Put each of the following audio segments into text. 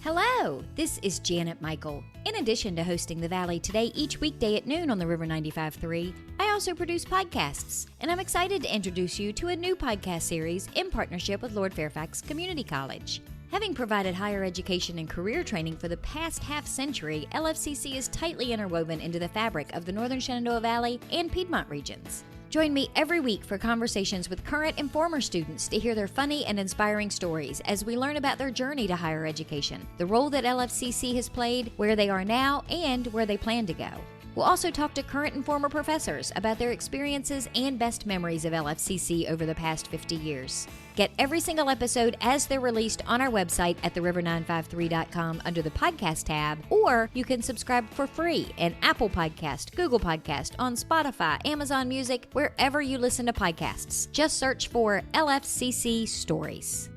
Hello, this is Janet Michael. In addition to hosting The Valley Today each weekday at noon on the River 95.3, I also produce podcasts, and I'm excited to introduce you to a new podcast series in partnership with Lord Fairfax Community College. Having provided higher education and career training for the past half-century, LFCC is tightly interwoven into the fabric of the Northern Shenandoah Valley and Piedmont regions. Join me every week for conversations with current and former students to hear their funny and inspiring stories as we learn about their journey to higher education, the role that LFCC has played, where they are now, and where they plan to go. We'll also talk to current and former professors about their experiences and best memories of LFCC over the past 50 years. Get every single episode as they're released on our website at theriver953.com under the podcast tab, or you can subscribe for free in Apple Podcast, Google Podcast, on Spotify, Amazon Music, wherever you listen to podcasts. Just search for LFCC Stories.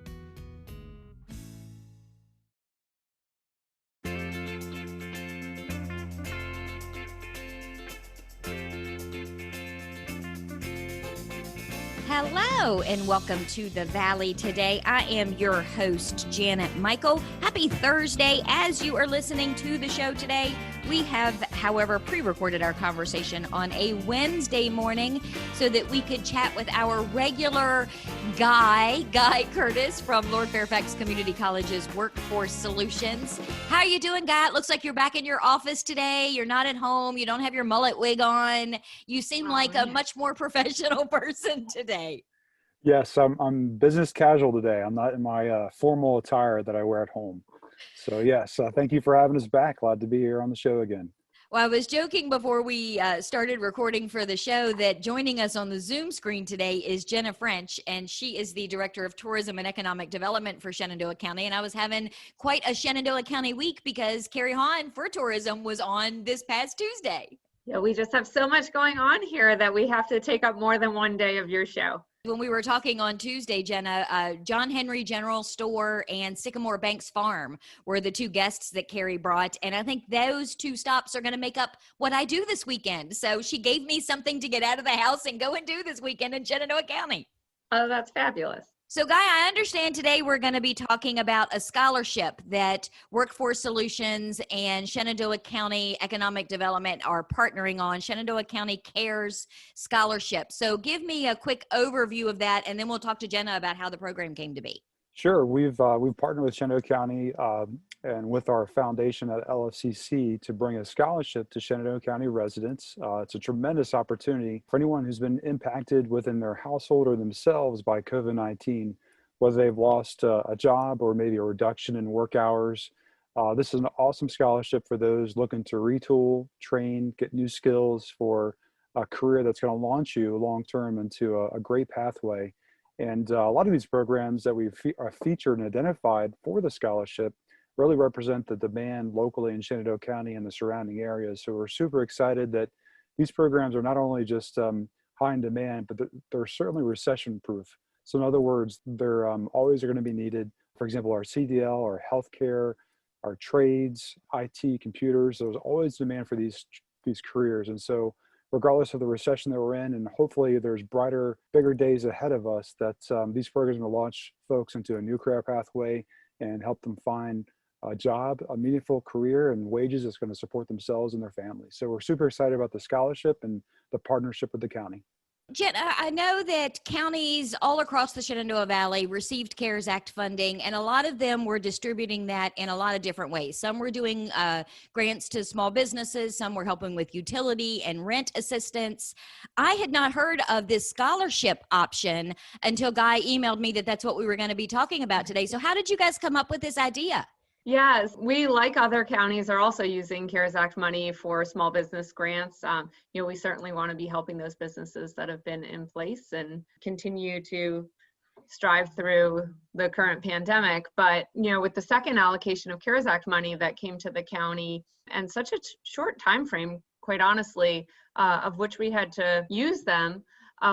Hello and welcome to The Valley Today. I am your host, Janet Michael. Happy Thursday. As you are listening to the show today, we have, however, pre-recorded our conversation on a Wednesday morning so that we could chat with our regular Guy Curtis from Lord Fairfax Community College's Workforce Solutions. How are you doing, Guy? It looks like you're back in your office today. You're not at home. You don't have your mullet wig on. You seem like a much more professional person today. Yes, I'm business casual today. I'm not in my formal attire that I wear at home. So yes, thank you for having us back. Glad to be here on the show again. Well, I was joking before we started recording for the show that joining us on the Zoom screen today is Jenna French, and she is the Director of Tourism and Economic Development for Shenandoah County. And I was having quite a Shenandoah County week because Carrie Hahn for tourism was on this past Tuesday. Yeah, we just have so much going on here that we have to take up more than one day of your show. When we were talking on Tuesday, Jenna, John Henry General Store and Sycamore Banks Farm were the two guests that Carrie brought. And I think those two stops are going to make up what I do this weekend. So she gave me something to get out of the house and go and do this weekend in Shenandoah County. Oh, that's fabulous. So, Guy, I understand today we're going to be talking about a scholarship that Workforce Solutions and Shenandoah County Economic Development are partnering on, Shenandoah County Cares Scholarship. So give me a quick overview of that, and then we'll talk to Jenna about how the program came to be. Sure, we've partnered with Shenandoah County and with our foundation at LFCC to bring a scholarship to Shenandoah County residents. It's a tremendous opportunity for anyone who's been impacted within their household or themselves by COVID-19, whether they've lost a job or maybe a reduction in work hours. This is an awesome scholarship for those looking to retool, train, get new skills for a career that's going to launch you long-term into a great pathway. And a lot of these programs that we've featured and identified for the scholarship really represent the demand locally in Shenandoah County and the surrounding areas. So we're super excited that these programs are not only just high in demand, but they're certainly recession-proof. So in other words, they're always going to be needed. For example, our CDL, our healthcare, our trades, IT, computers, there's always demand for these careers. And so regardless of the recession that we're in, and hopefully there's brighter, bigger days ahead of us, that these programs will launch folks into a new career pathway and help them find a job, a meaningful career, and wages that's going to support themselves and their families. So we're super excited about the scholarship and the partnership with the county. Jen, I know that counties all across the Shenandoah Valley received CARES Act funding, and a lot of them were distributing that in a lot of different ways. Some were doing grants to small businesses, some were helping with utility and rent assistance. I had not heard of this scholarship option until Guy emailed me that that's what we were going to be talking about today. So how did you guys come up with this idea? Yes, we, like other counties, are also using CARES Act money for small business grants. We certainly want to be helping those businesses that have been in place and continue to strive through the current pandemic. But, with the second allocation of CARES Act money that came to the county and such a short time frame, quite honestly, of which we had to use them,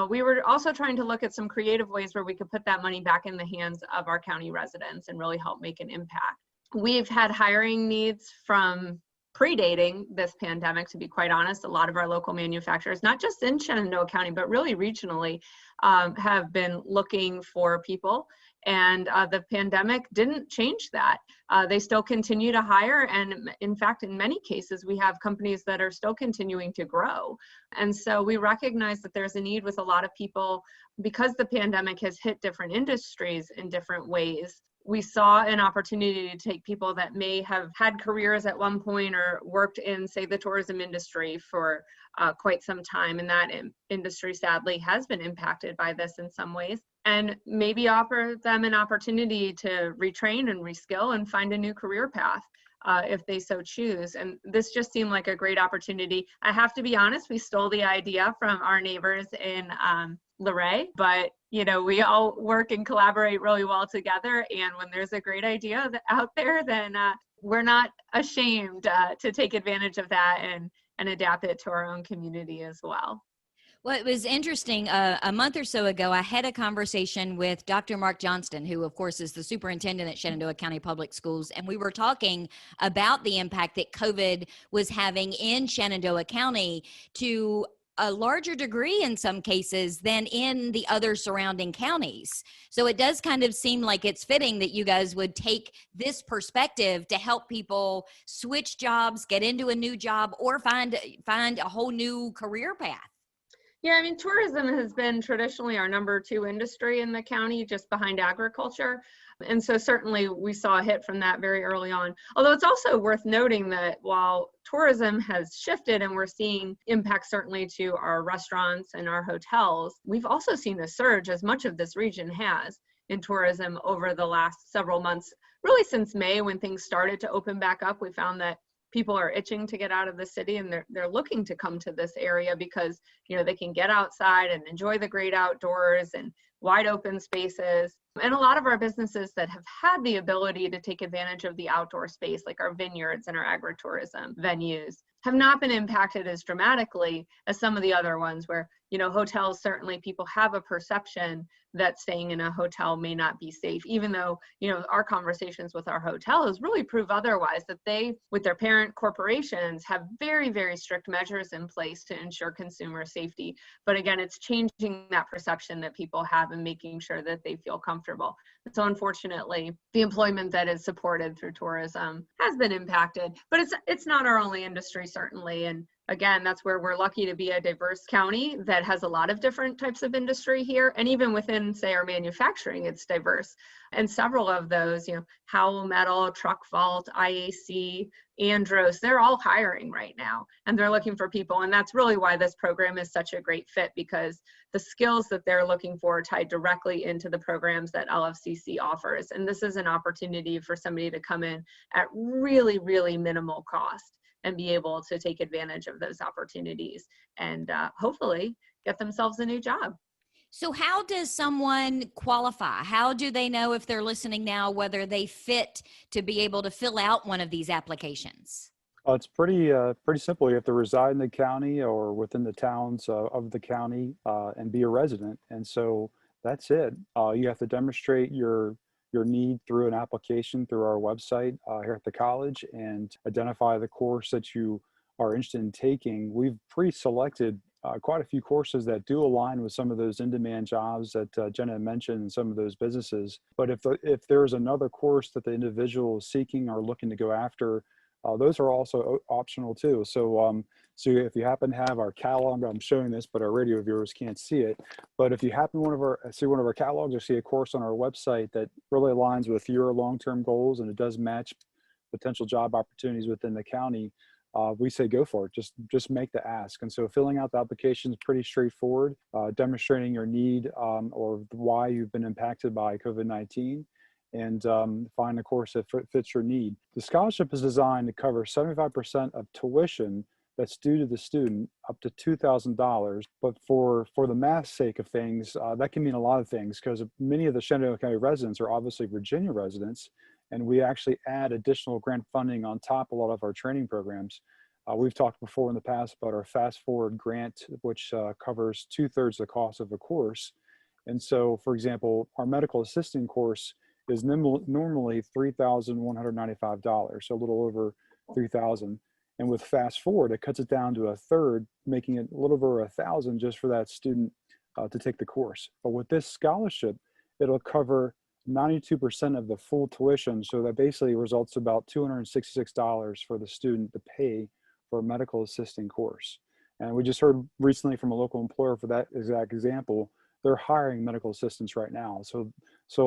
we were also trying to look at some creative ways where we could put that money back in the hands of our county residents and really help make an impact. We've had hiring needs from predating this pandemic, to be quite honest. A lot of our local manufacturers, not just in Shenandoah County, but really regionally, have been looking for people. And the pandemic didn't change that. They still continue to hire. And in fact, in many cases, we have companies that are still continuing to grow. And so we recognize that there's a need with a lot of people because the pandemic has hit different industries in different ways. We saw an opportunity to take people that may have had careers at one point or worked in, say, the tourism industry for quite some time. And that industry, sadly, has been impacted by this in some ways. And maybe offer them an opportunity to retrain and reskill and find a new career path if they so choose. And this just seemed like a great opportunity. I have to be honest, we stole the idea from our neighbors in Luray, but we all work and collaborate really well together. And when there's a great idea out there, then we're not ashamed to take advantage of that and adapt it to our own community as well. Well, it was interesting. A month or so ago, I had a conversation with Dr. Mark Johnston, who, of course, is the superintendent at Shenandoah County Public Schools. And we were talking about the impact that COVID was having in Shenandoah County to a larger degree in some cases than in the other surrounding counties. So it does kind of seem like it's fitting that you guys would take this perspective to help people switch jobs, get into a new job, or find a whole new career path. Yeah, I mean, tourism has been traditionally our number 2 industry in the county, just behind agriculture. And so certainly we saw a hit from that very early on. Although it's also worth noting that while tourism has shifted and we're seeing impact certainly to our restaurants and our hotels, we've also seen a surge, as much of this region has, in tourism over the last several months. Really since May, when things started to open back up, we found that people are itching to get out of the city, and they're looking to come to this area because they can get outside and enjoy the great outdoors and wide open spaces. And a lot of our businesses that have had the ability to take advantage of the outdoor space, like our vineyards and our agritourism venues, have not been impacted as dramatically as some of the other ones where, hotels, certainly people have a perception that staying in a hotel may not be safe, even though, our conversations with our hotels really prove otherwise, that they, with their parent corporations, have very, very strict measures in place to ensure consumer safety. But again, it's changing that perception that people have and making sure that they feel comfortable. And so unfortunately, the employment that is supported through tourism has been impacted, but it's not our only industry, certainly. And again, that's where we're lucky to be a diverse county that has a lot of different types of industry here. And even within, say, our manufacturing, it's diverse. And several of those, Howell Metal, Truck Vault, IAC, Andros, they're all hiring right now, and they're looking for people. And that's really why this program is such a great fit, because the skills that they're looking for are tied directly into the programs that LFCC offers. And this is an opportunity for somebody to come in at really, really minimal cost and be able to take advantage of those opportunities and hopefully get themselves a new job. So how does someone qualify? How do they know, if they're listening now, whether they fit to be able to fill out one of these applications? It's pretty simple. You have to reside in the county or within the towns of the county and be a resident. And so that's it. You have to demonstrate your need through an application through our website here at the college and identify the course that you are interested in taking. We've pre-selected quite a few courses that do align with some of those in-demand jobs that Jenna mentioned and some of those businesses. But if there's another course that the individual is seeking or looking to go after, those are also optional too. So if you happen to have our catalog, I'm showing this, but our radio viewers can't see it. But if you happen to see one of our catalogs or see a course on our website that really aligns with your long-term goals and it does match potential job opportunities within the county, we say go for it. Just make the ask. And so filling out the application is pretty straightforward, demonstrating your need or why you've been impacted by COVID-19. And find a course that fits your need. The scholarship is designed to cover 75% of tuition that's due to the student, up to $2,000. But for the math sake of things, that can mean a lot of things, because many of the Shenandoah County residents are obviously Virginia residents, and we actually add additional grant funding on top of a lot of our training programs. We've talked before in the past about our Fast Forward grant, which covers 2/3 the cost of a course. And so, for example, our medical assisting course is normally $3,195, so a little over $3,000. And with Fast Forward, it cuts it down to 1/3, making it a little over $1,000 just for that student to take the course. But with this scholarship, it'll cover 92% of the full tuition. So that basically results about $266 for the student to pay for a medical assisting course. And we just heard recently from a local employer for that exact example, they're hiring medical assistants right now. So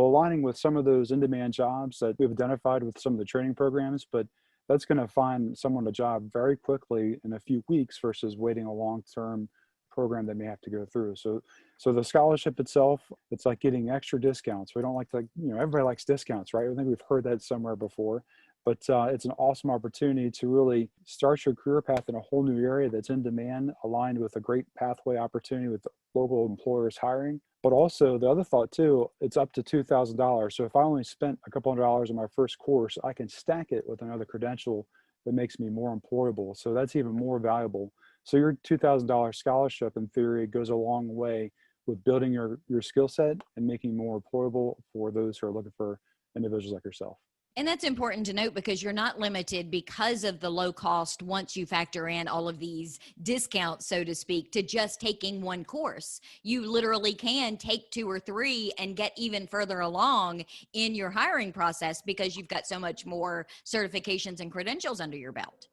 aligning with some of those in-demand jobs that we've identified with some of the training programs, but that's going to find someone a job very quickly in a few weeks versus waiting a long-term program they may have to go through. So the scholarship itself, it's like getting extra discounts. We don't like to, everybody likes discounts, right? I think we've heard that somewhere before, but it's an awesome opportunity to really start your career path in a whole new area that's in demand, aligned with a great pathway opportunity with local employers hiring. But also the other thought too, it's up to $2,000. So if I only spent a couple $100 on my first course, I can stack it with another credential that makes me more employable. So that's even more valuable. So your $2,000 scholarship, in theory, goes a long way with building your skill set and making you more employable for those who are looking for individuals like yourself. And that's important to note because you're not limited because of the low cost, once you factor in all of these discounts, so to speak, to just taking one course. You literally can take 2 or 3 and get even further along in your hiring process because you've got so much more certifications and credentials under your belt.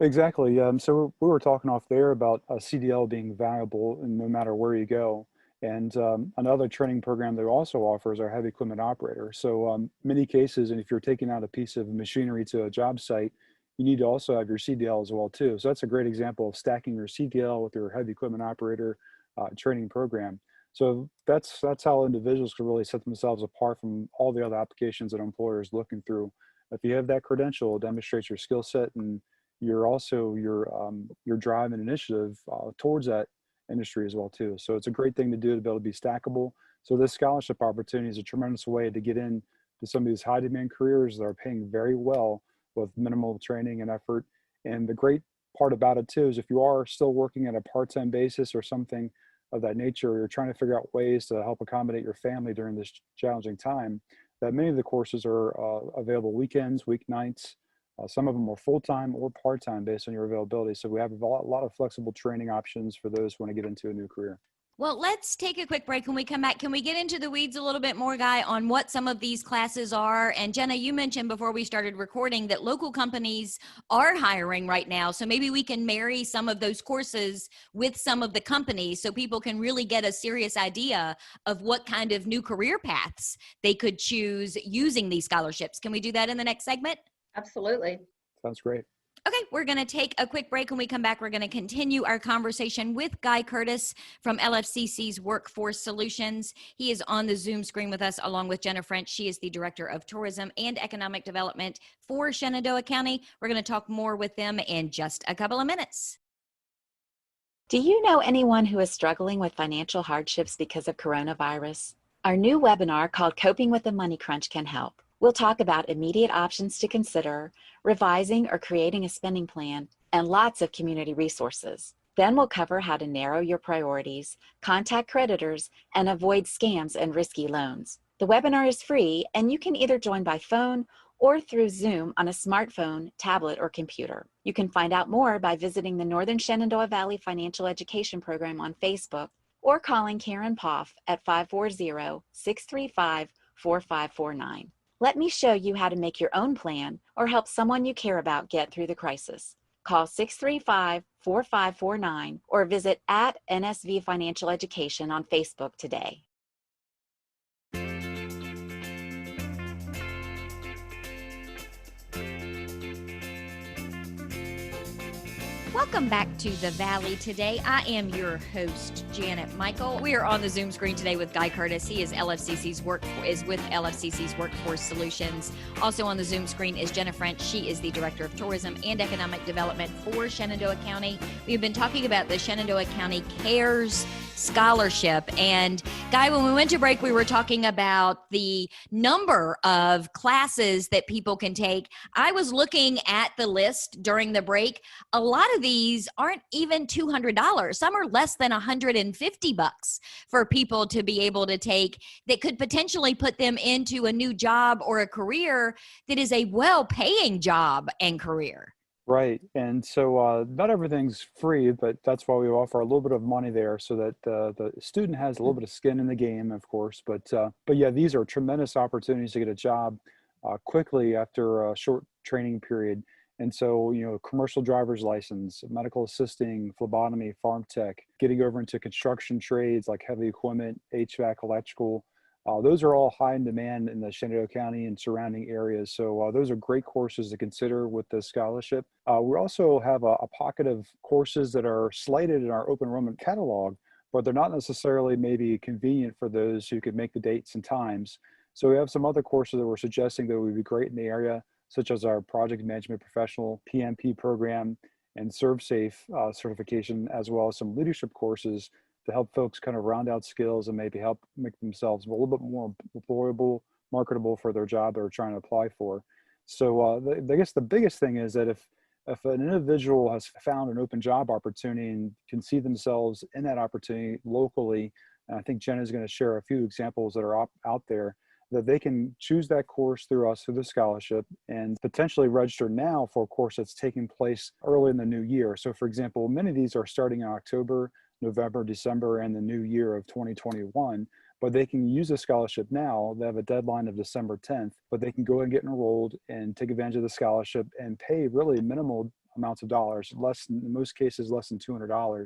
Exactly. So we were talking off there about a CDL being valuable no matter where you go. And another training program that also offers our heavy equipment operator. So many cases, and if you're taking out a piece of machinery to a job site, you need to also have your CDL as well too. So that's a great example of stacking your CDL with your heavy equipment operator training program. So that's how individuals can really set themselves apart from all the other applications that employers are looking through. If you have that credential, it demonstrates your skill set and you're also your drive and initiative towards that industry as well too. So it's a great thing to do to be able to be stackable. So this scholarship opportunity is a tremendous way to get in to some of these high demand careers that are paying very well with minimal training and effort. And the great part about it too is if you are still working at a part-time basis or something of that nature, or you're trying to figure out ways to help accommodate your family during this challenging time, that many of the courses are available weekends, weeknights. Some of them are full-time or part-time based on your availability. So we have a lot of flexible training options for those who want to get into a new career. Well, let's take a quick break. When we come back, can we get into the weeds a little bit more, Guy, on what some of these classes are? And Jenna, you mentioned before we started recording that local companies are hiring right now. So maybe we can marry some of those courses with some of the companies so people can really get a serious idea of what kind of new career paths they could choose using these scholarships. Can we do that in the next segment? Absolutely. Sounds great. Okay, we're going to take a quick break. When we come back, we're going to continue our conversation with Guy Curtis from LFCC's Workforce Solutions. He is on the Zoom screen with us along with Jenna French. She is the Director of Tourism and Economic Development for Shenandoah County. We're going to talk more with them in just a couple of minutes. Do you know anyone who is struggling with financial hardships because of coronavirus? Our new webinar called Coping with the Money Crunch can help. We'll talk about immediate options to consider, revising or creating a spending plan, and lots of community resources. Then we'll cover how to narrow your priorities, contact creditors, and avoid scams and risky loans. The webinar is free, and you can either join by phone or through Zoom on a smartphone, tablet, or computer. You can find out more by visiting the Northern Shenandoah Valley Financial Education Program on Facebook or calling Karen Poff at 540-635-4549. Let me show you how to make your own plan or help someone you care about get through the crisis. Call 635-4549 or visit at NSV Financial Education on Facebook today. Welcome back to the Valley today. I am your host, Janet Michael. We are on the Zoom screen today with Guy Curtis. He is with LFCC's Workforce Solutions. Also on the Zoom screen is Jenna French. She is the Director of Tourism and Economic Development for Shenandoah County. We've been talking about the Shenandoah County CARES Scholarship. And Guy, when we went to break, we were talking about the number of classes that people can take. I was looking at the list during the break. A lot of these aren't even $200. Some are less than $150 for people to be able to take that could potentially put them into a new job or a career that is a well-paying job and career. Right. And so not everything's free, but that's why we offer a little bit of money there so that the student has a little bit of skin in the game, of course. But yeah, these are tremendous opportunities to get a job quickly after a short training period. And so, commercial driver's license, medical assisting, phlebotomy, farm tech, getting over into construction trades like heavy equipment, HVAC, electrical. Those are all high in demand in the Shenandoah County and surrounding areas. So those are great courses to consider with the scholarship. We also have a pocket of courses that are slated in our open enrollment catalog, but they're not necessarily maybe convenient for those who could make the dates and times. So we have some other courses that we're suggesting that would be great in the area, such as our Project Management Professional PMP program and ServSafe certification, as well as some leadership courses to help folks kind of round out skills and maybe help make themselves a little bit more employable, marketable for their job they're trying to apply for. So I guess the biggest thing is that if an individual has found an open job opportunity and can see themselves in that opportunity locally, and I think Jen is going to share a few examples that are out there, that they can choose that course through us through the scholarship and potentially register now for a course that's taking place early in the new year. So for example, many of these are starting in October, November, December, and the new year of 2021, but they can use a scholarship now. They have a deadline of December 10th, but they can go and get enrolled and take advantage of the scholarship and pay really minimal amounts of dollars, in most cases, less than $200.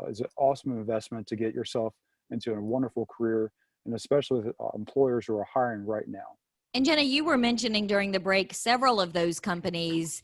Is an awesome investment to get yourself into a wonderful career, and especially with employers who are hiring right now. And Jenna, you were mentioning during the break several of those companies.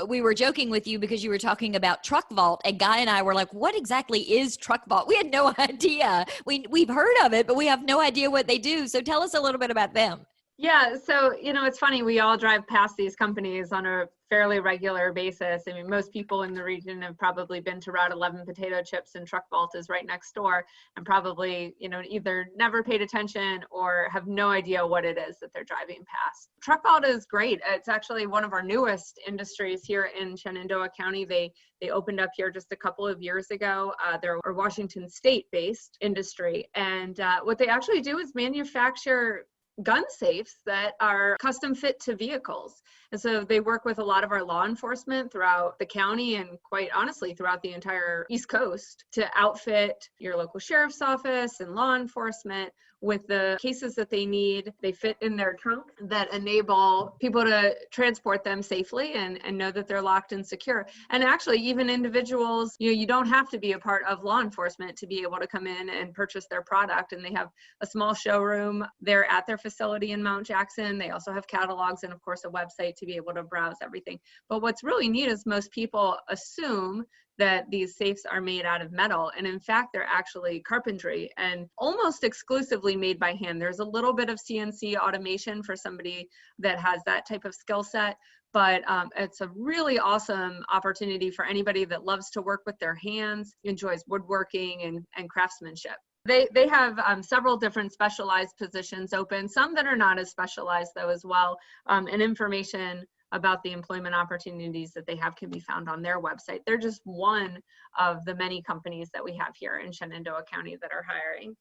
We were joking with you because you were talking about Truck Vault, and Guy and I were like, what exactly is Truck Vault? We had no idea. We've heard of it, but we have no idea what they do. So tell us a little bit about them. Yeah, so it's funny, we all drive past these companies on a fairly regular basis. I mean, most people in the region have probably been to Route 11 Potato Chips, and Truck Vault is right next door, and probably, either never paid attention or have no idea what it is that they're driving past. Truck Vault is great. It's actually one of our newest industries here in Shenandoah County. They opened up here just a couple of years ago. They're a Washington State-based industry, and what they actually do is manufacture gun safes that are custom fit to vehicles. And so they work with a lot of our law enforcement throughout the county, and quite honestly throughout the entire East Coast, to outfit your local sheriff's office and law enforcement with the cases that they need. They fit in their trunk that enable people to transport them safely and know that they're locked and secure. And actually, even individuals, you don't have to be a part of law enforcement to be able to come in and purchase their product. And they have a small showroom there at their facility in Mount Jackson. They also have catalogs and, of course, a website to be able to browse everything. But what's really neat is most people assume that these safes are made out of metal, and in fact they're actually carpentry and almost exclusively made by hand. There's a little bit of CNC automation for somebody that has that type of skill set, but it's a really awesome opportunity for anybody that loves to work with their hands, enjoys woodworking and craftsmanship. They have several different specialized positions open, some that are not as specialized though as well, and information about the employment opportunities that they have can be found on their website. They're just one of the many companies that we have here in Shenandoah County that are hiring.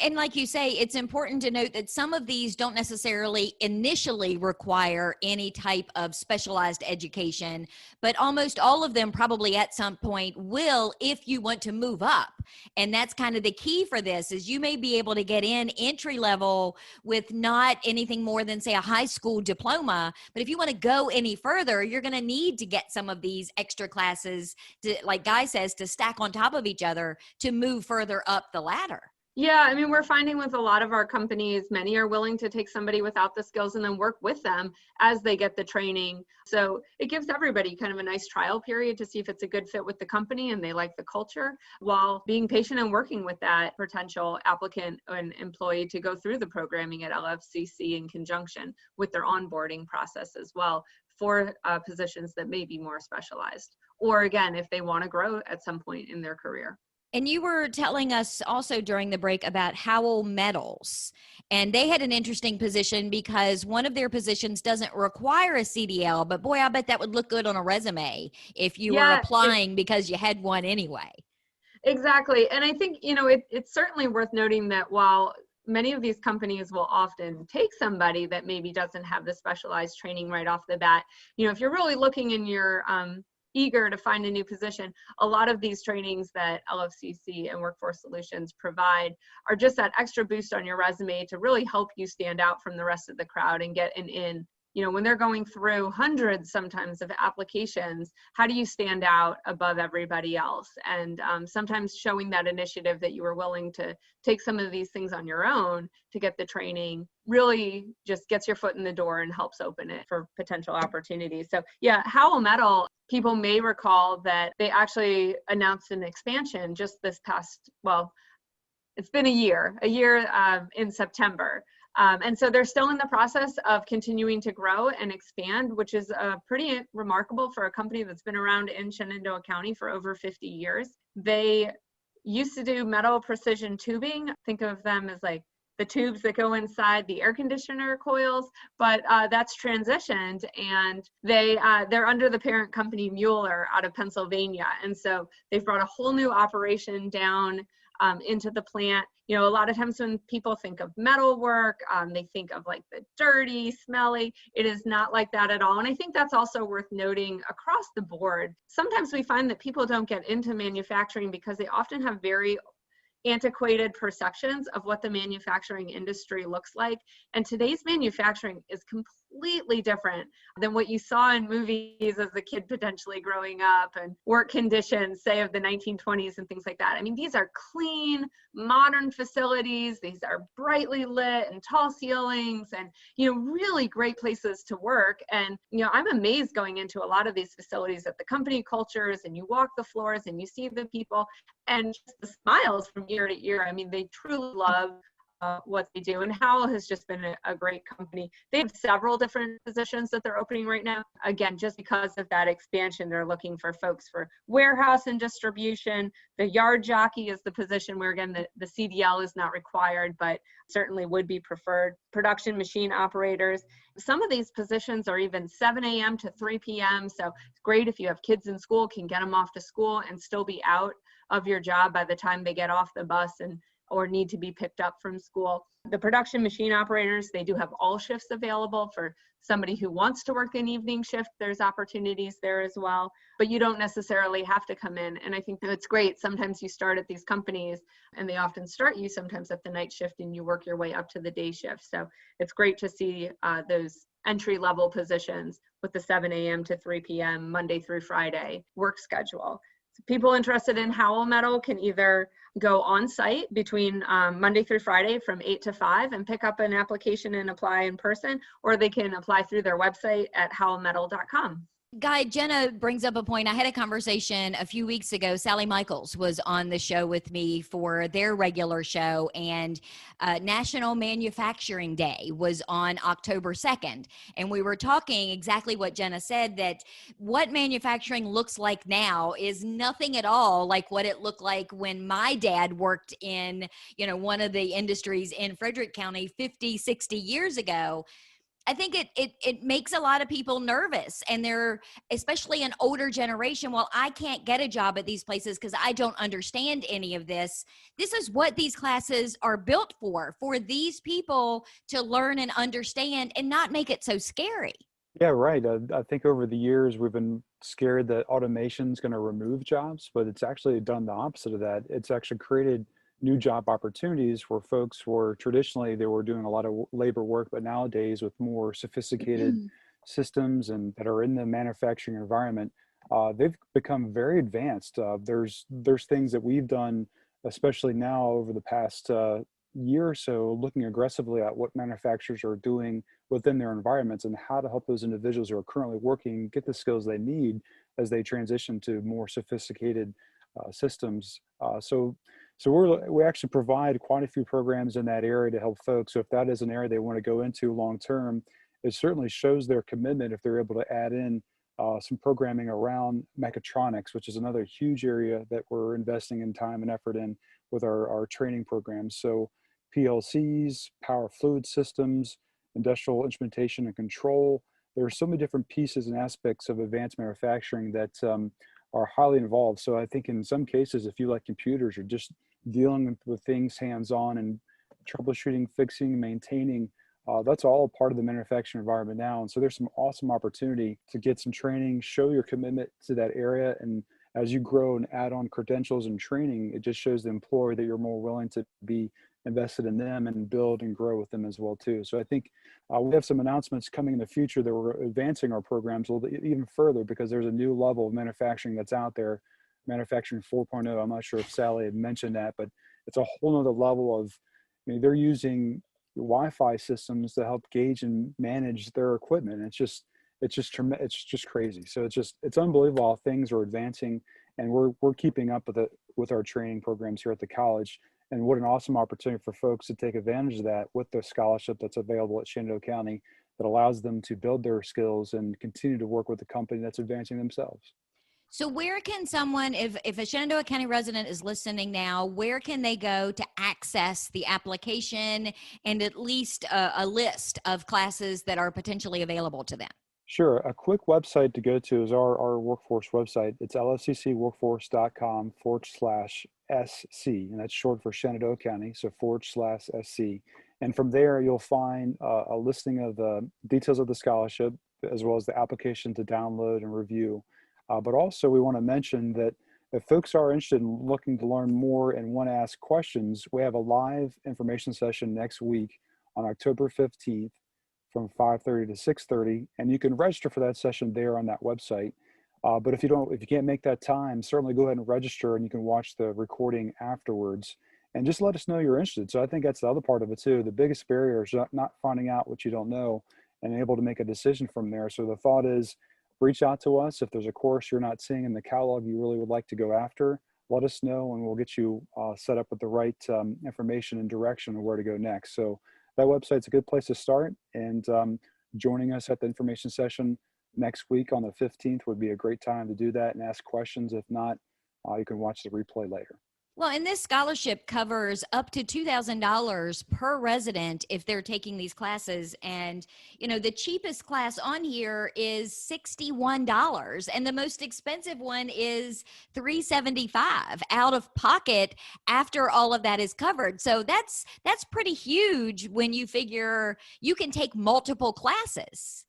And like you say, it's important to note that some of these don't necessarily initially require any type of specialized education, but almost all of them probably at some point will if you want to move up. And that's kind of the key for this, is you may be able to get in entry level with not anything more than, say, a high school diploma. But if you want to go any further, you're going to need to get some of these extra classes, to, like Guy says, to stack on top of each other to move further up the ladder. Yeah, I mean, we're finding with a lot of our companies, many are willing to take somebody without the skills and then work with them as they get the training. So it gives everybody kind of a nice trial period to see if it's a good fit with the company and they like the culture, while being patient and working with that potential applicant and employee to go through the programming at LFCC in conjunction with their onboarding process as well for positions that may be more specialized. Or again, if they want to grow at some point in their career. And you were telling us also during the break about Howell Metals, and they had an interesting position because one of their positions doesn't require a CDL, but boy, I bet that would look good on a resume if you were applying because you had one anyway. Exactly. And I think, it's certainly worth noting that while many of these companies will often take somebody that maybe doesn't have the specialized training right off the bat. If you're really looking and you're eager to find a new position, a lot of these trainings that LFCC and Workforce Solutions provide are just that extra boost on your resume to really help you stand out from the rest of the crowd and get an in. When they're going through hundreds sometimes of applications, how do you stand out above everybody else? And sometimes showing that initiative that you were willing to take some of these things on your own to get the training really just gets your foot in the door and helps open it for potential opportunities. So yeah, Howell Metal, people may recall that they actually announced an expansion just this past, well, it's been a year in September. And so they're still in the process of continuing to grow and expand, which is pretty remarkable for a company that's been around in Shenandoah County for over 50 years. They used to do metal precision tubing. Think of them as like the tubes that go inside the air conditioner coils, but that's transitioned, and they're under the parent company Mueller out of Pennsylvania. And so they've brought a whole new operation down into the plant. A lot of times when people think of metal work, they think of like the dirty, smelly. It is not like that at all. And I think that's also worth noting across the board. Sometimes we find that people don't get into manufacturing because they often have very antiquated perceptions of what the manufacturing industry looks like. And today's manufacturing is completely different than what you saw in movies as a kid potentially growing up, and work conditions, say, of the 1920s and things like that. I mean, these are clean, modern facilities. These are brightly lit and tall ceilings and, really great places to work. And, I'm amazed going into a lot of these facilities at the company cultures, and you walk the floors and you see the people and just the smiles from year to year. I mean, they truly love what they do. And Howell has just been a great company. They have several different positions that they're opening right now. Again, just because of that expansion, they're looking for folks for warehouse and distribution. The yard jockey is the position where, again, the CDL is not required, but certainly would be preferred. Production machine operators. Some of these positions are even 7 a.m. to 3 p.m. So it's great if you have kids in school, can get them off to school and still be out of your job by the time they get off the bus or need to be picked up from school. The production machine operators, they do have all shifts available. For somebody who wants to work an evening shift, there's opportunities there as well, but you don't necessarily have to come in. And I think that it's great. Sometimes you start at these companies and they often start you sometimes at the night shift and you work your way up to the day shift. So it's great to see those entry-level positions with the 7 a.m. to 3 p.m. Monday through Friday work schedule. People interested in Howell Metal can either go on site between Monday through Friday from 8 to 5 and pick up an application and apply in person, or they can apply through their website at howellmetal.com. Guy, Jenna brings up a point. I had a conversation a few weeks ago. Sally Michaels was on the show with me for their regular show, and National Manufacturing Day was on October 2nd. And we were talking exactly what Jenna said, that what manufacturing looks like now is nothing at all like what it looked like when my dad worked in, one of the industries in Frederick County 50, 60 years ago. I think it makes a lot of people nervous, and they're, especially an older generation, well, I can't get a job at these places because I don't understand any of this. This is what these classes are built for these people to learn and understand and not make it so scary. Yeah, right. I think over the years, we've been scared that automation is going to remove jobs, but it's actually done the opposite of that. It's actually created new job opportunities where folks were traditionally, they were doing a lot of labor work, but nowadays with more sophisticated systems and that are in the manufacturing environment, they've become very advanced. There's things that we've done, especially now over the past year or so, looking aggressively at what manufacturers are doing within their environments and how to help those individuals who are currently working get the skills they need as they transition to more sophisticated systems. So we actually provide quite a few programs in that area to help folks. So if that is an area they want to go into long term, it certainly shows their commitment if they're able to add in some programming around mechatronics, which is another huge area that we're investing in time and effort in with our training programs. So PLCs, power fluid systems, industrial instrumentation and control. There are so many different pieces and aspects of advanced manufacturing that are highly involved. So I think in some cases, if you like computers or just dealing with things hands-on and troubleshooting, fixing, maintaining. That's all part of the manufacturing environment now. And so there's some awesome opportunity to get some training, show your commitment to that area. And as you grow and add on credentials and training, it just shows the employer that you're more willing to be invested in them and build and grow with them as well too. So I think we have some announcements coming in the future that we're advancing our programs a little bit even further, because there's a new level of manufacturing that's out there, manufacturing 4.0. I'm not sure if Sally had mentioned that, but it's a whole nother level of, they're using Wi-Fi systems to help gauge and manage their equipment. It's just crazy. So it's unbelievable how things are advancing, and we're keeping up with it with our training programs here at the college. And what an awesome opportunity for folks to take advantage of that with the scholarship that's available at Shenandoah County that allows them to build their skills and continue to work with a company that's advancing themselves. So where can someone, if a Shenandoah County resident is listening now, where can they go to access the application and at least a list of classes that are potentially available to them? Sure. A quick website to go to is our workforce website. It's lfccworkforce.com/SC, and that's short for Shenandoah County, so /SC. And from there, you'll find a listing of the details of the scholarship, as well as the application to download and review. But also, we want to mention that if folks are interested in looking to learn more and want to ask questions, we have a live information session next week on October 15th. From 5:30 to 6:30, and you can register for that session there on that website. But if you can't make that time, certainly go ahead and register, and you can watch the recording afterwards. And just let us know you're interested. So I think that's the other part of it too. The biggest barrier is not finding out what you don't know and able to make a decision from there. So the thought is, reach out to us if there's a course you're not seeing in the catalog you really would like to go after. Let us know, and we'll get you set up with the right information and direction of where to go next. So that website's a good place to start, and joining us at the information session next week on the 15th would be a great time to do that and ask questions. If not, you can watch the replay later. Well, and this scholarship covers up to $2,000 per resident if they're taking these classes. And, the cheapest class on here is $61, and the most expensive one is $375 out of pocket after all of that is covered. So that's pretty huge when you figure you can take multiple classes.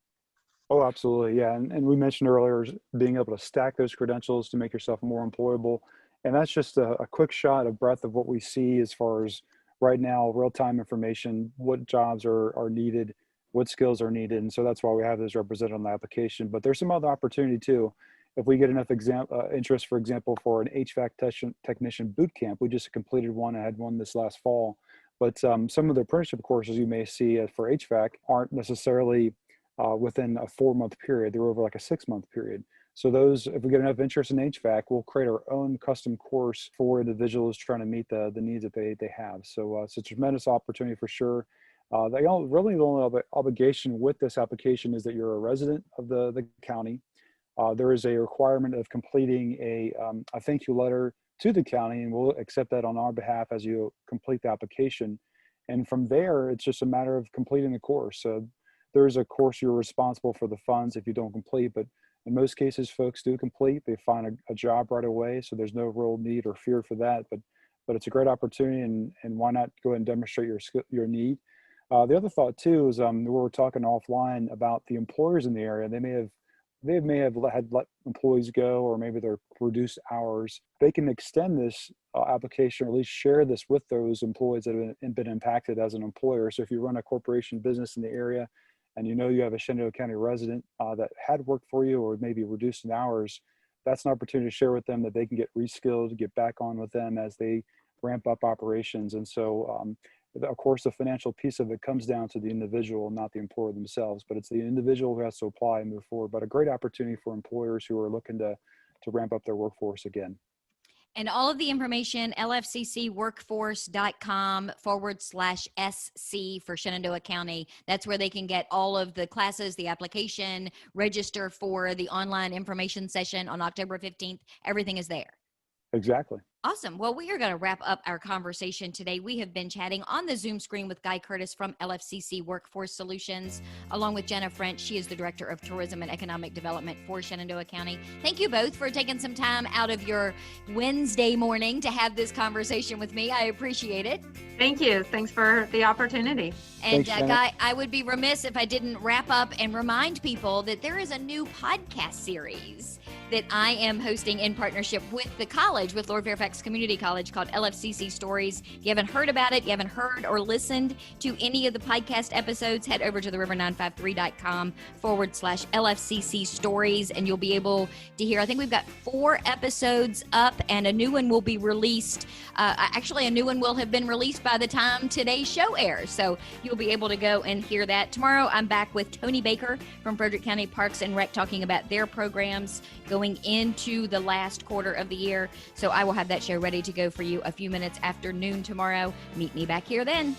Oh, absolutely. Yeah. And we mentioned earlier being able to stack those credentials to make yourself more employable. And that's just a quick shot of breadth of what we see as far as right now, real-time information, what jobs are needed, what skills are needed. And so that's why we have those represented on the application. But there's some other opportunity too. If we get enough interest, for example, for an HVAC technician boot camp, we just completed one. I had one this last fall. But some of the apprenticeship courses you may see for HVAC aren't necessarily within a 4-month period. They're over like a 6-month period. So those, if we get enough interest in HVAC, we'll create our own custom course for individuals trying to meet the needs that they have. So it's a tremendous opportunity for sure. The only obligation with this application is that you're a resident of the county. There is a requirement of completing a thank you letter to the county, and we'll accept that on our behalf as you complete the application. And from there, it's just a matter of completing the course. So there's a course you're responsible for the funds if you don't complete, but in most cases, folks do complete. They find a job right away, so there's no real need or fear for that. But it's a great opportunity, and why not go ahead and demonstrate your need. The other thought too is we were talking offline about the employers in the area. They may have let employees go, or maybe they're reduced hours. They can extend this application, or at least share this with those employees that have been impacted as an employer. So if you run a corporation business in the area, and you have a Shenandoah County resident that had worked for you or maybe reduced in hours, that's an opportunity to share with them that they can get reskilled, get back on with them as they ramp up operations. And so, of course, the financial piece of it comes down to the individual, not the employer themselves, but it's the individual who has to apply and move forward. But a great opportunity for employers who are looking to ramp up their workforce again. And all of the information, lfccworkforce.com/SC for Shenandoah County. That's where they can get all of the classes, the application, register for the online information session on October 15th. Everything is there. Exactly. Awesome. Well, we are going to wrap up our conversation today. We have been chatting on the Zoom screen with Guy Curtis from LFCC Workforce Solutions, along with Jenna French. She is the Director of Tourism and Economic Development for Shenandoah County. Thank you both for taking some time out of your Wednesday morning to have this conversation with me. I appreciate it. Thank you. Thanks for the opportunity. And Thanks, Guy, I would be remiss if I didn't wrap up and remind people that there is a new podcast series that I am hosting in partnership with the college, with Lord Fairfax Community College, called LFCC Stories. If you haven't heard about it, you haven't heard or listened to any of the podcast episodes, head over to theriver953.com/LFCC Stories, and you'll be able to hear. I think we've got 4 episodes up, and a new one will be released. Actually, a new one will have been released by the time today's show airs, so you'll be able to go and hear that. Tomorrow, I'm back with Tony Baker from Frederick County Parks and Rec, talking about their programs going into the last quarter of the year. So I will have that show ready to go for you a few minutes after noon tomorrow. Meet me back here then.